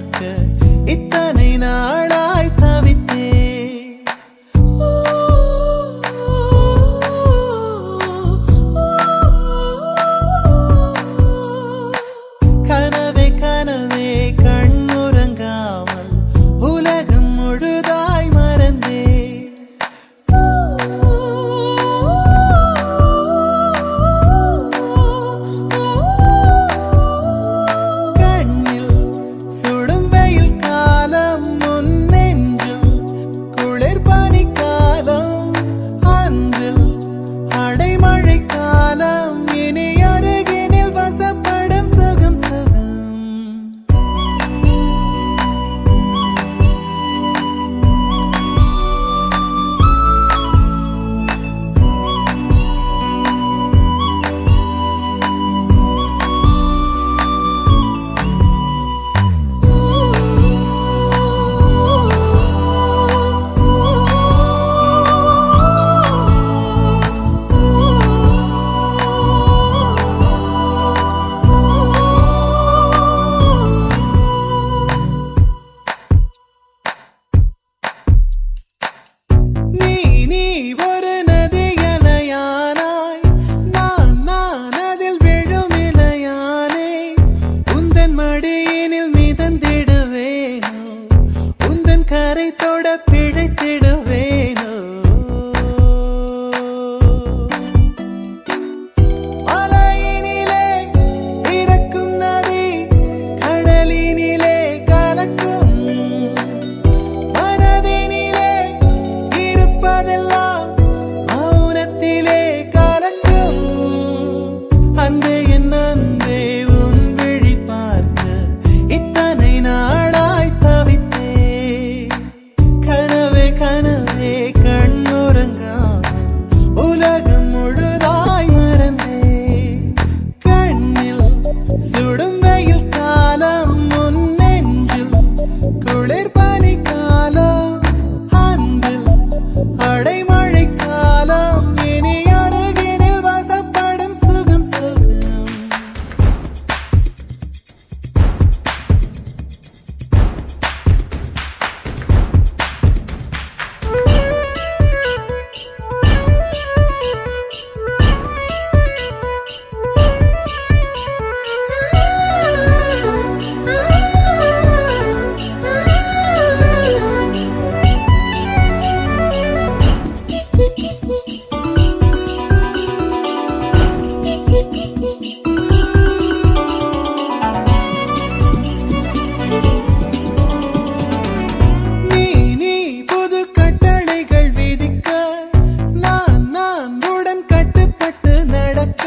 பார்க்க இத்தனை நாளாய் தவித்தே. கனவே கனவே கண்ணுறங்காமல் உலகம் முழுதாய் மறந்தே. கண்ணில் சுடும் வெயில் காலம், முன் நெஞ்சில் குளிர் பனி காலம், அன்பில் அடைமழை காலம், இனி அருகினில் வசப்படும் சுகம் சுகம். நீ ஒரு நதி அலையானாய், நான் அதில் விழும் இலையானே. உந்தன் மடியினில் மிதந்திடுவேனோ, உந்தன் கரை தொட பிழைத்திடுவேனோ. மலையினிலே பிறக்கும் நதி, கடலினிலே கலக்கும். மனதினிலே இருப்பதெல்லாம் மௌனத்திலே கலக்கும். அன்பே என் அன்பே, உன் விழி பார்க்க இத்தனை நாளாய் தவித்தே. கனவே கனவே கண்ணுறங்காமல் உலகம் முழுதாய் மறந்தே. கண்ணில் சுடும் வெயில் காலம், முன் நெஞ்சில் குளிர் பனி காலம், அன்பில் அடைமழை காலம், இனி அருகினில் வசப்படும் சுகம் சுகம். நீ புது கட்டளைகள் விதிக்க, நான் உடன் கட்டுப்பட்டு நடக்க.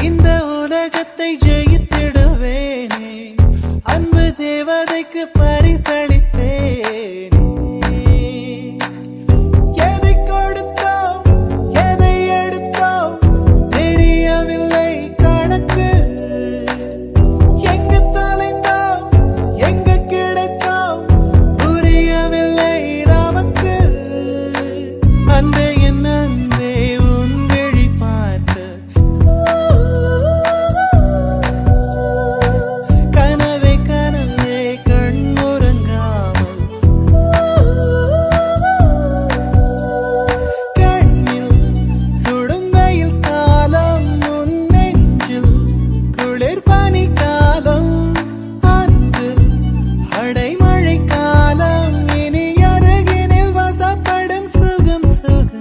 இந்த உலகத்தை ஜெயித்திடுவேனே, அன்பு தேவதைக்கு பரிசளிப்பேனே. எதை கொடுத்தோம் எதை எடுத்தோம் தெரியவில்லை கணக்கு. எங்கு தொலைந்தோம் எங்கு கிடைத்தோம் புரியவில்லை நமக்கு. அன்பே என் அன்பே, உன் விழி பார்க்க கனவே கனவே கண்ணுறங்காமல் கண்ணில் சுடும் வெயில் காலம், முன் நெஞ்சில் குளிர் பனி காலம், அன்பில் அடைமழை காலம், இனி அருகினில் வசப்படும் சுகம் சுகம்.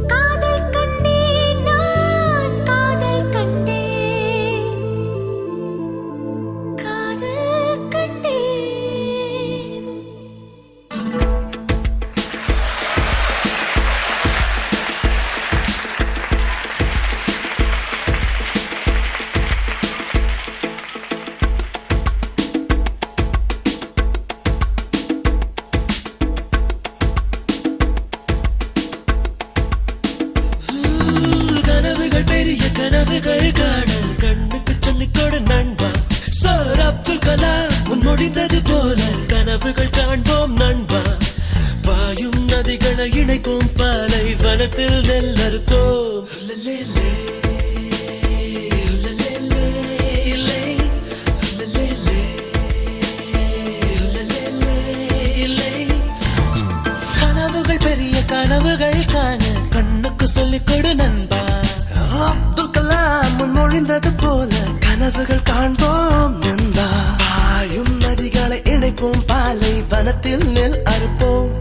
காதல் கண்டேன் நான் கனவுகள் பெரிய கனவுகள் காண கண்ணுக்கு சொல்லிக் கொடு நண்பா. சார் அப்துல் கலாம் முன்மொழிந்தது போல கனவுகள் காண்போம் நண்பா. பாயும் நதிகளை இணைப்போம் பாலை வனத்தில் நெல் அறுப்போம். கனவுகள் பெரிய கனவுகள் காண கண்ணுக்கு சொல்லிக் கொடு நண்பா. அப்துல் கலாம் முன்மொழிந்தது போல கனவுகள் காண்போம் நண்பா. பாயும் நதிகளை இணைப்போம் பாலை வனத்தில் நெல் அறுப்போம்.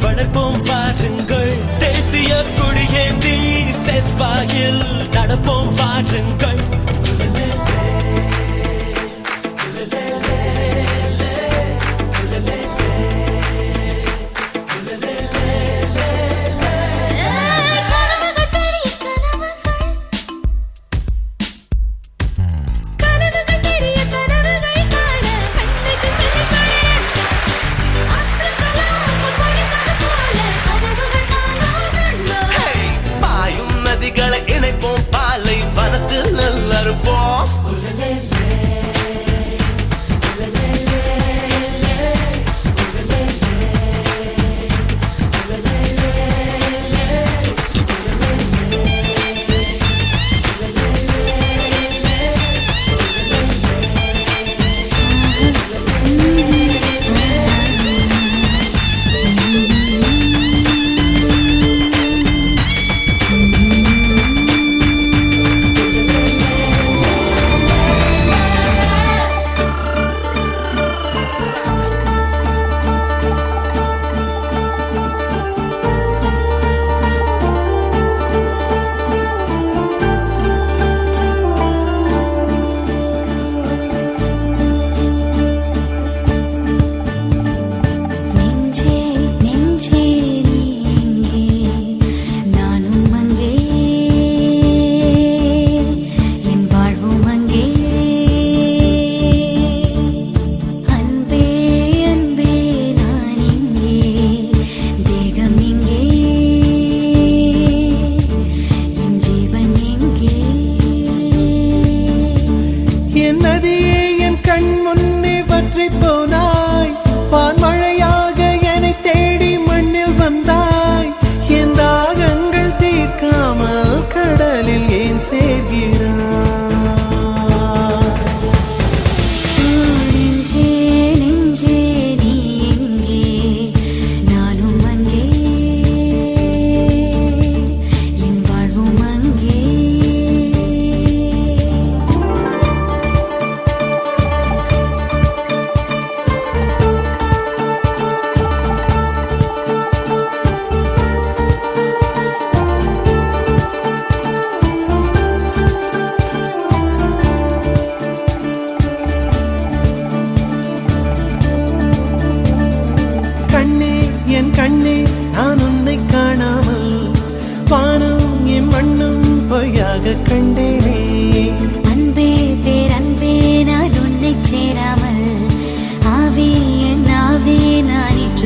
வளர்ப்போம் வாருங்கள். தேசிய கொடியேந்தி செவ்வாயில் நடப்போம் வாருங்கள். பாயும் நதிகளை இணைப்போம் பாலை வனத்தில்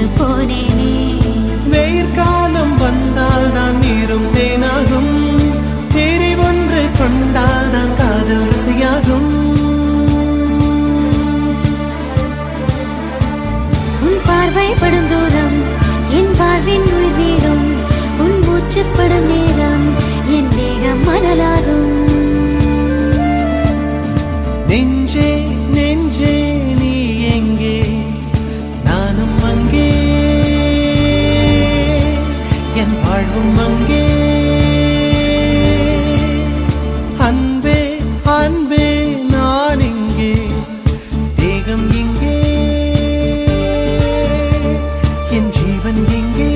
தோற்று போனேனே. வெயிற்காலம் வந்தால் தான் நீரும் தேனாகும், தேரி ஒன்று கொண்டால் தான் காதல் ருசியாகும். உன் பார்வைப்படும் தூரம் என் வாழ்வின் உயிர் வீடும், உன் மூச்சுப்படும் நேரம் என் தேகம் மணலாகும். நெஞ்சே நெஞ்சே நீ எங்கே, நானும் அங்கே, என் வாழ்வும் அங்கே. அன்பே அன்பே நான் இங்கே, தேகம் எங்கே, என் ஜீவன் எங்கே.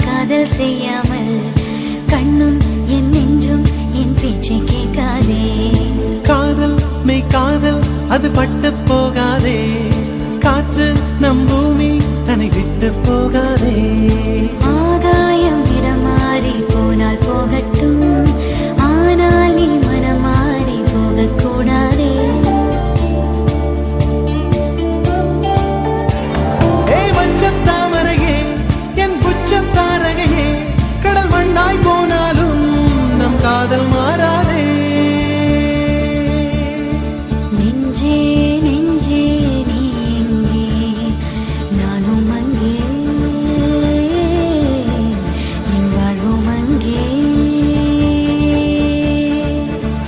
காதல் செய்யாமல் கண்ணும் என் நெஞ்சும் என் பேச்சை கேட்காதே. காதல் மெய் காதல் அது பட்டு போகாதே, காற்று நம் பூமி தன்னை விட்டு போகாதே. ஆகாயம் இடம் மாறி போனால் போகட்டும், ஆனால் நீ மனம் மாறி போகக்கூடாதே. தாமரையே என் புச்சத்தாரகையே, கடல் மண்ணாய் போனாலும் நம் காதல் மாறாதே. நெஞ்சே நெஞ்சே நீ எங்கே, நானும் அங்கே, என் வாழ்வும் அங்கே.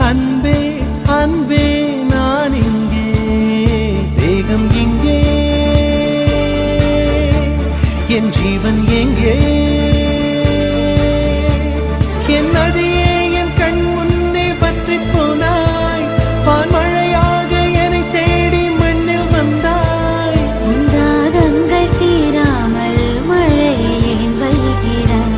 அன்பே அன்பே நான் இங்கே, தேகம் எங்கே, என் ஜீவன் எங்கே. என் நதியே என் கண் முன்னே பற்றி போனாய், பான்மழையாக என்னை தேடி மண்ணில் வந்தாய். உந்தாதங்கள் தீராமல் மழையை ஏன் வைகிறாய்?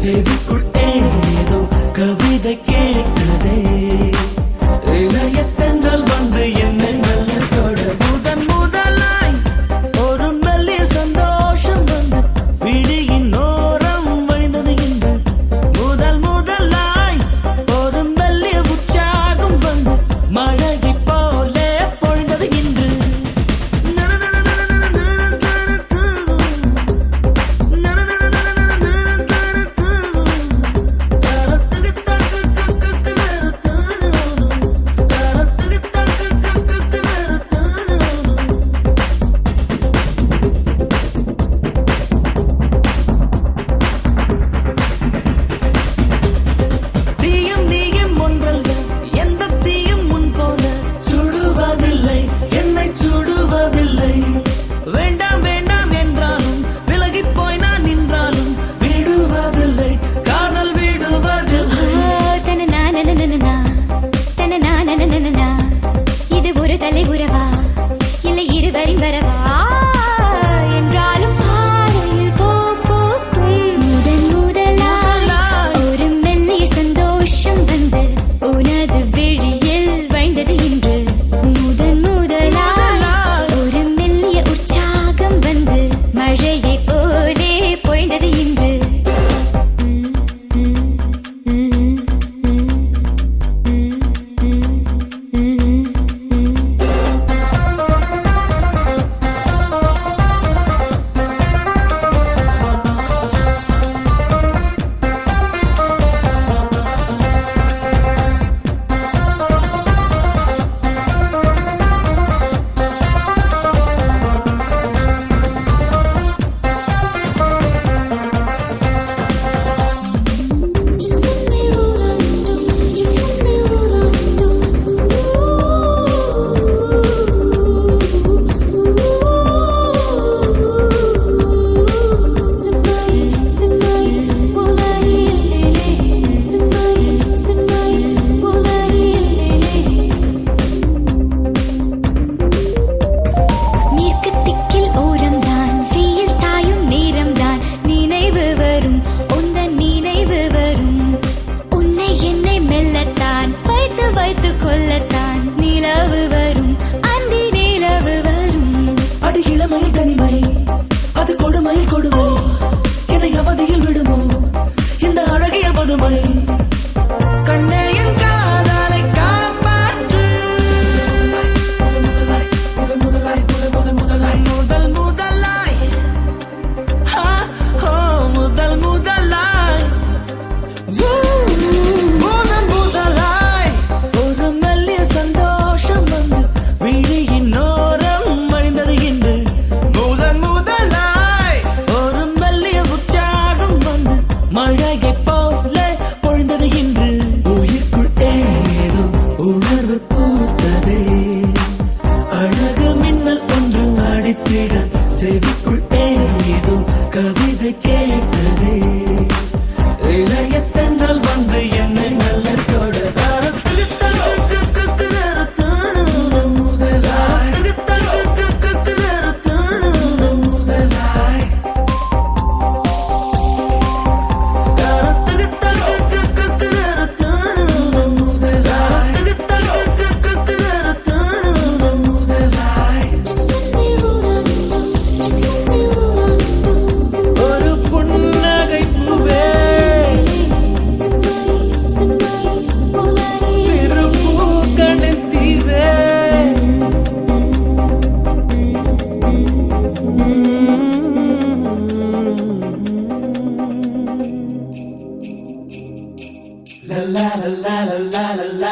செவிக்குள் ஏதோ கவிதை கேட்டதே. இளையத்தென்றல் வந்து என்னை நல்ல தொட முதன் முதலாய் ஒரு மெல்லிய சந்தோஷம் வந்து விழியின் ஓரம் வழிந்தது இன்று. முதல் முதலாய் ஒரு மெல்லிய உற்சாகம் வந்து மழகை போலே பொழிந்தது இன்று.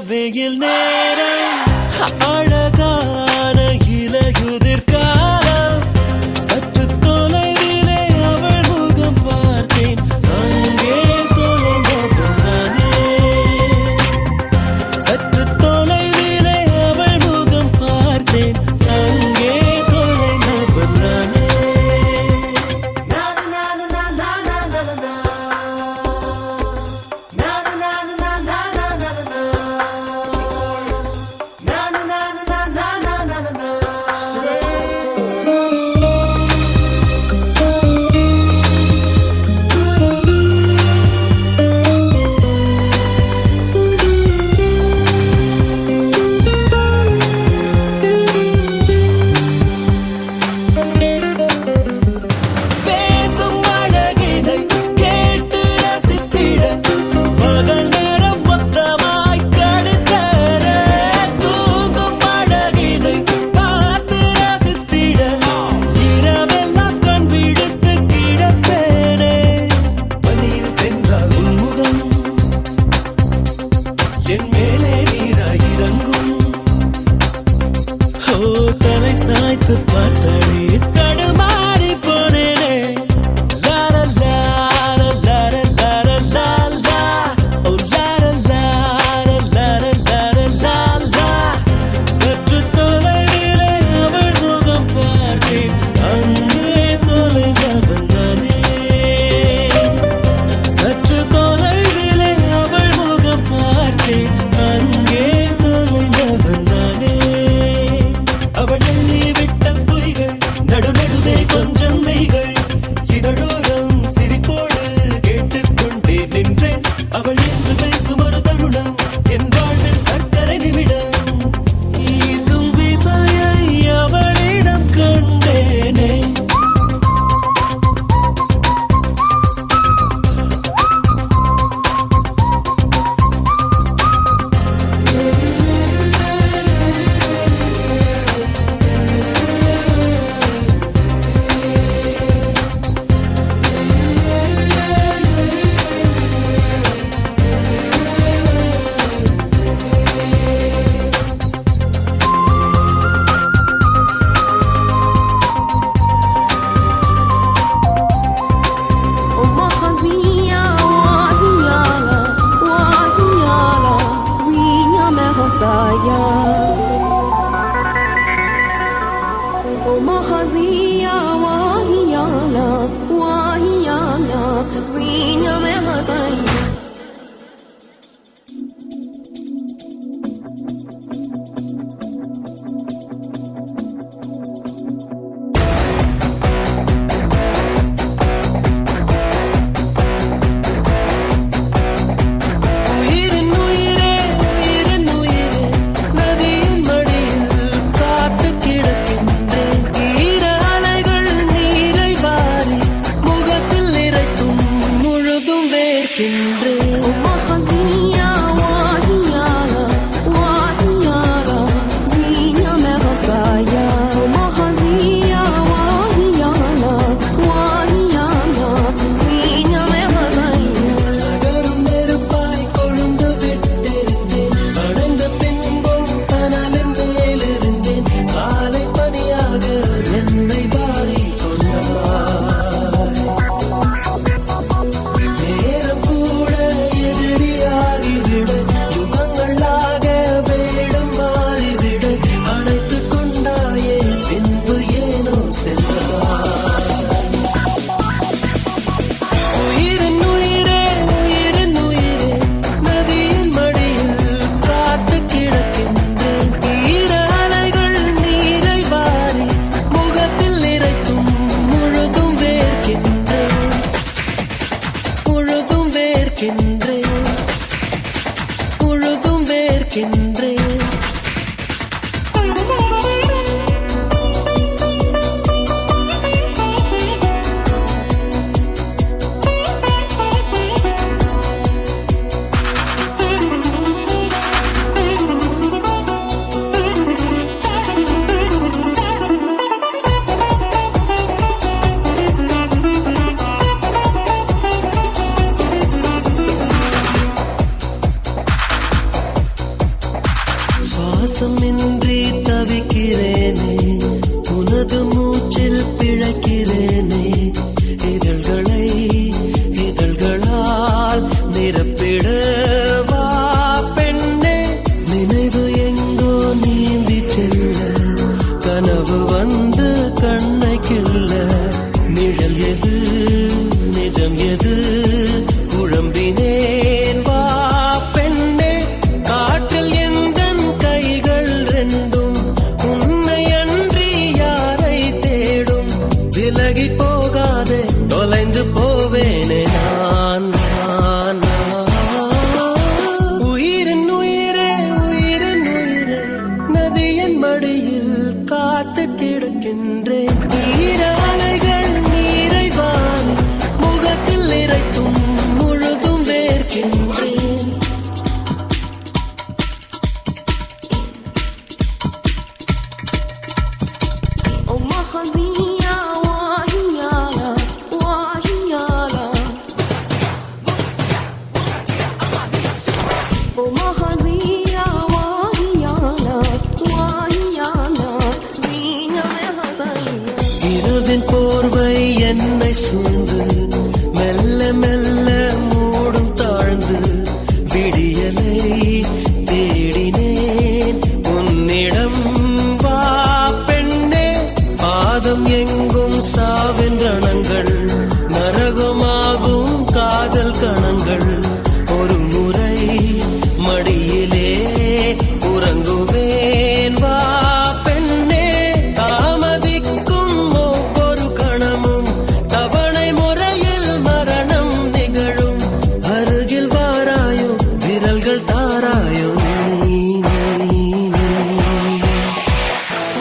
வெயில் நேரம் அழகான இலையுதிர் காலம் சற்று தொலைவிலே அவள் முகம் பார்த்தேன் அங்கே தொலைந்தவன் நானே சற்று தொலைவிலே அவள் முகம் பார்த்தேன் அங்கே தொலைந்தவன் நானே பேசும் அழகினை கேட்டு ரசித்திட பகல் நேரம் மொத்தமாய் கழித்தர தூங்கும் அழகினை பார்த்து ரசித்திட இரவெல்லாம் கண் விடுத்து கிடப்பேனே பனியில் சென்றால் உன்முகம் என் மேலே நீராய் இறங்கும் ஓ தலை சாய்த்து பார்த்தாலே தடுமாறி போனேனே லார லார லார லார லாலா ஓ லார லார லார லார லாலா சற்று தொலைவிலே அவள் முகம் பார்த்தேன் அங்கே தொலைந்தவன் நானே சற்று தொலைவிலே அவள் முகம் பார்த்தேன் அங்கே தொலைந்தவன் நானே அவள் எண்ணி விட்ட பொய்கள் நடுநடுவே கொஞ்சம் மெய்கள் இதழோரம் சிரிப்போடு கேட்டுக்கொண்டே நின்றேன் அவள் என்று பேசும் ஒரு தருணம் என் வாழ்வில் சர்க்கரை நிமிடம் ஈர்க்கும் விசையை அவளிடம் கண்டேனே உயிரின் உயிரே உயிரின் உயிரே நதியின் மடியில் காத்து கிடக்கின்றேன் ஈர அலைகள் நீரை வாரி முகத்தில் நிறைத்தும் முழுதும் வேர்க்கின்றேன் சுவாசமின்றி தவிக்கிறேனே உனது மூச்சில் பிழைக்கிறேனே இதழ்களால் நிரப்பிடவா பெண்ணே நினைவு எங்கோ நீந்தி செல்ல கனவு வந்து கண்ணை கிள்ள நிழல் எது நிஜம் எது குழம்பினேன் வா பெண்ணே காற்றில் எந்தன் கைகள் ரெண்டும் உன்னை அன்றி யாரை தேடும் விலகி போகாதே தொலைந்து போவேனே நான் உயிரின் உயிரே உயிரின் உயிரே நதியின் மடியில் காத்து கிடக்கின்றேன் ஈர அலைகள் நீரை வாரி முகத்தில் இறைக்கும் முழுதும் வேர்க்கின்றேன் Oh Mahalia, Wahiala, Wahiala. Oh Mahalia, Wahiala, Wahiala. Vina Mahalia. இரவின் போர்வை என்னை சூழ்ந்து மெல்ல மெல்ல மூடும் தாழ்ந்து விடியலை தேடினேன் உன்னிடம் வா பெண்ணே பாதம் எங்கும் சாவின் ரணங்கள் நரகமாகும் காதல் கணங்கள் ஒரு முறை மடியிலே உறங்குவேன் வா பெண்ணே தாமதிக்கும் ஒவ்வொரு கணமும் தவணை முறையில் மரணம் நிகழும் அருகில் வாராயோ விரல்கள் தாராயோ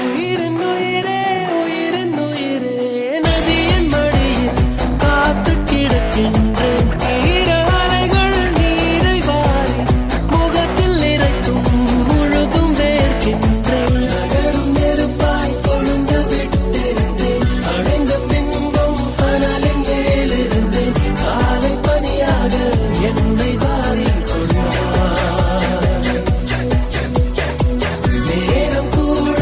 உயிரின் உயிரே உயிரின் உயிரே நதியின் மடியில் காத்து கிடக்கின்றேன் ஈர அலைகள் நீரை வாரி முகத்தில் இறைக்கும் முழுதும் வேர்க்கின்றேன் நகரும் நெருப்பாய் கொழுந்து விட்டிருந்தேன் அடைந்த பின்பும் கனலின் மேலிருந்தேன் காலை பனியாக என்னை வாரிக் கொள்வார் நேரம் கூட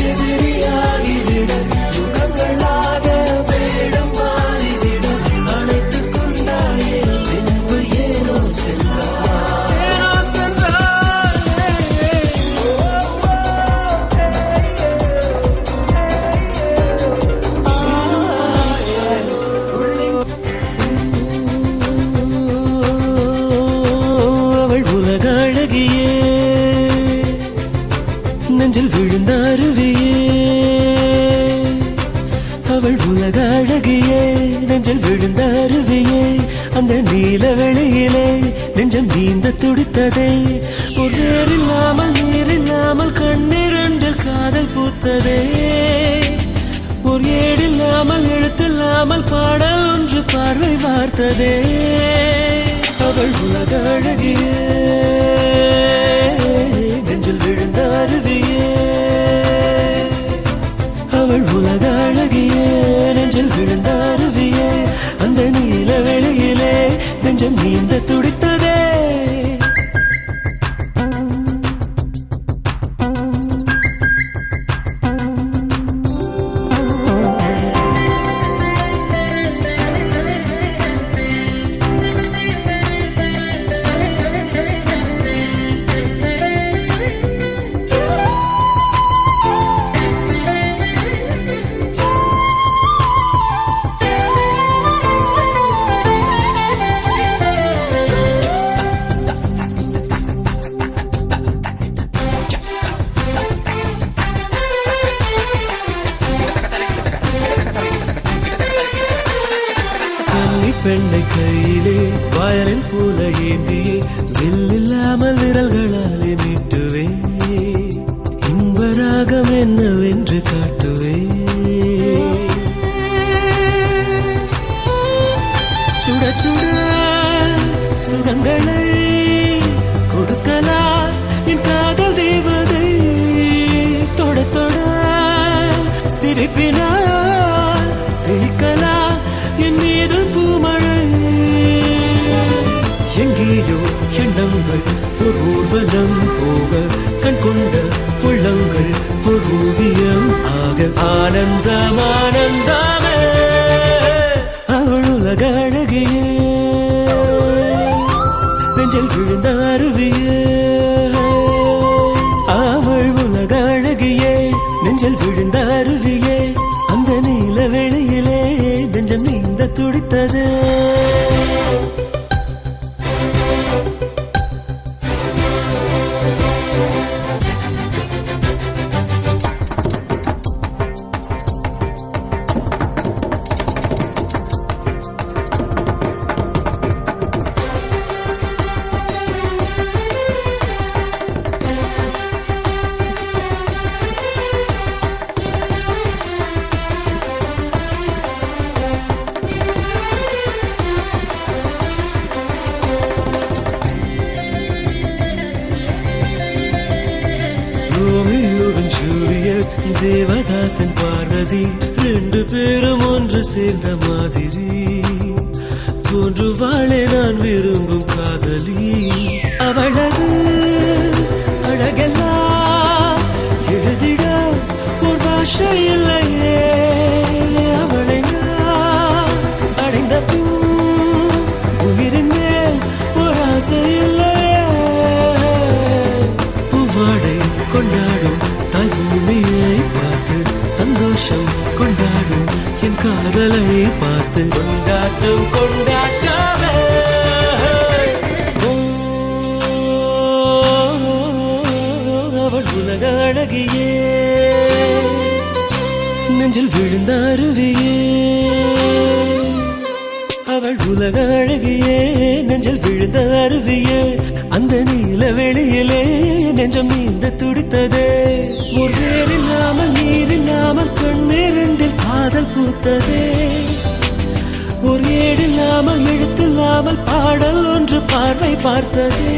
எதிரியாகிவிட யுகங்களாக வேடம் மாறிவிட அணைத்துக் கொண்டாயே பின்பு ஏனோ சென்றார் அவள் உலக அழகியே நெஞ்சில் விழுந்த அருவியே அவள் உலக அழகியே நெஞ்சில் விழுந்த அருவியே அந்த நீல வெளியிலே நெஞ்சம் நீந்த துடித்ததே ஒரு நேரில்லாமல் நீரில்லாமல் கண்ணிரண்டில் காதல் பூத்ததே ஒரு ஏடில்லாமல் எழுத்தில்லாமல் பாடல் ஒன்று பார்வை வார்த்ததே அவள் உலக அழகியே நெஞ்சில் விழுந்த அருவியே அவள் உலக அழகியே நெஞ்சில் விழுந்த அருவியே அந்த நீல வெளியிலே நெஞ்சம் நீந்த துடித்ததே பெண்ணை கையிலே வயலின் போல ஏந்தியே வில்லில்லாமல் விரல்களாலே மீட்டுவே இன்பராகம் என்னவென்று காட்டுவே சுட சுட சுகங்களை கொடுக்கலாம் என் காதல் தேவதை தொட தொட சிரிப்பினால் விழிக்கலாம் என் மீது பூமழை எங்கேயோ எண்ணங்கள் ஒரு ஊர்வலம் போக கண் கொண்ட வாழ்க ஆனந்தம் ஆனந்தமே அவள் உலக அழகியே நெஞ்சில் விழுந்த அருவியே அவள் உலக அழகியே நெஞ்சில் விழுந்த அருவியே அந்த நீல வெளியிலே நெஞ்சம் நீந்த துடித்தது ரோமியோவின் ஜூலியட் தேவதாசன் பார்வதி ரெண்டு பேரும் ஒன்று சேர்ந்த மாதிரி தோன்றுவாளே நான் விரும்பும் காதலி அவளது அழகெல்லாம் எழுதிட ஒரு பாஷை இல்லையே அவளை நான் அடைந்த பின் உயிரின் மேல் ஒரு ஆசை இல்லையே பூவாடை கொண்டாடும் தாய் பூமியை பார்த்து சந்தோஷம் கொண்டாடும் என் காதலை பார்த்து கொண்டாட்டம் கொண்டாட்டமே அவள் உலக அழகியே நெஞ்சில் விழுந்த அருவியே அவள் உலக அழகியே நெஞ்சில் விழுந்த அருவியே அந்த நீல வெளியிலே நெஞ்சம் நீந்த துடித்ததே ஒரு வேறில்லாமல் நீரில்லாமல் கண்ணீரில் காதல் பூத்ததே ஒரு ஏடில்லாமல் எழுத்தில்லாமல் பாடல் ஒன்று பார்வை பார்த்ததே